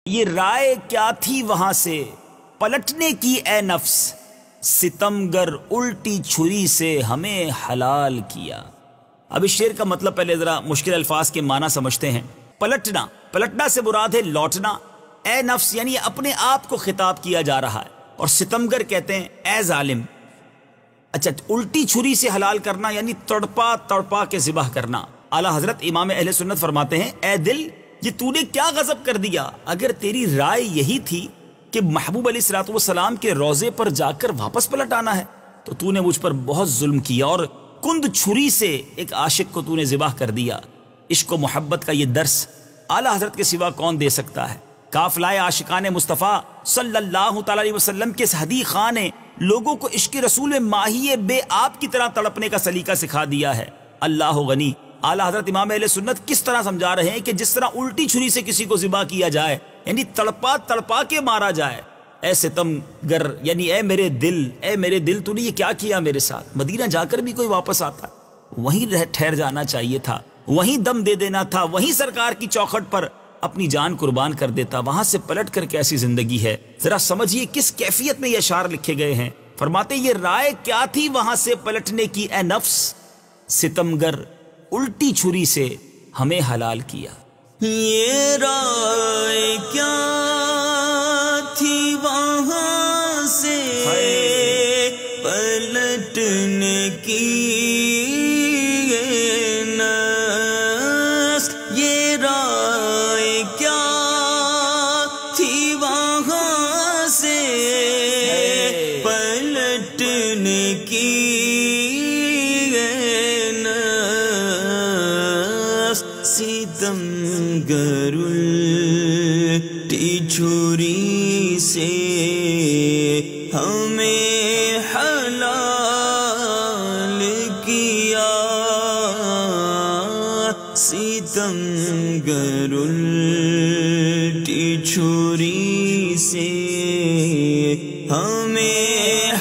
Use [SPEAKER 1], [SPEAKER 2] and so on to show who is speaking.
[SPEAKER 1] یہ رائے کیا تھی وہاں سے پلٹنے کی اے نفس، ستمگر الٹی چھری سے ہمیں حلال کیا۔ اب اس شعر کا مطلب پہلے ذرا مشکل الفاظ کے معنی سمجھتے ہیں۔ پلٹنا، پلٹنا سے مراد ہے لوٹنا۔ اے نفس یعنی اپنے آپ کو خطاب کیا جا رہا ہے، اور ستمگر کہتے ہیں اے ظالم۔ اچھا، الٹی چھری سے حلال کرنا یعنی تڑپا تڑپا کے ذبح کرنا۔ اعلیٰ حضرت امام اہل سنت فرماتے ہیں اے دل، یہ تو نے کیا غضب کر دیا؟ اگر تیری رائے یہی تھی کہ محبوب علیہ الصلوۃ والسلام کے روضے پر جا کر واپس پلٹ آنا ہے تو تو نے مجھ پر بہت ظلم کیا، اور کند چھری سے ایک عاشق کو تو نے ذبح کر دیا۔ عشق و محبت کا یہ درس اعلیٰ حضرت کے سوا کون دے سکتا ہے؟ قافلہ عاشقان مصطفیٰ صلی اللہ تعالی علیہ وسلم کے صحدی خان نے لوگوں کو عشق رسول میں ماہی بے آپ کی طرح تڑپنے کا سلیقہ سکھا دیا ہے۔ اللہ غنی۔ اعلیٰ حضرت امام اہل سنت کس طرح سمجھا رہے ہیں کہ جس طرح الٹی چھری سے کسی کو ذبح کیا جائے یعنی تڑپا تڑپا کے مارا جائے، اے ستم گر یعنی اے میرے دل، اے میرے دل تو نے یہ کیا کیا میرے ساتھ؟ مدینہ جا کر بھی کوئی واپس آتا، وہیں ٹھہر جانا چاہیے تھا، وہیں دم دے دینا تھا، وہیں سرکار کی چوکھٹ پر اپنی جان قربان کر دیتا۔ وہاں سے پلٹ کر کیسی زندگی ہے؟ ذرا سمجھیے کس کیفیت میں یہ اشعار لکھے گئے ہیں۔ فرماتے یہ رائے کیا تھی وہاں سے پلٹنے کی اے نفس، ستمگر الٹی چھری سے ہمیں حلال کیا۔
[SPEAKER 2] یہ رائے کیا تھی وہاں سے پلٹنے کی نفس، یہ رائے کیا تھی وہاں سے پلٹنے کی ستمگر الٹی چھری سے ہمیں حلال کیا، ستمگر الٹی چھری سے ہمیں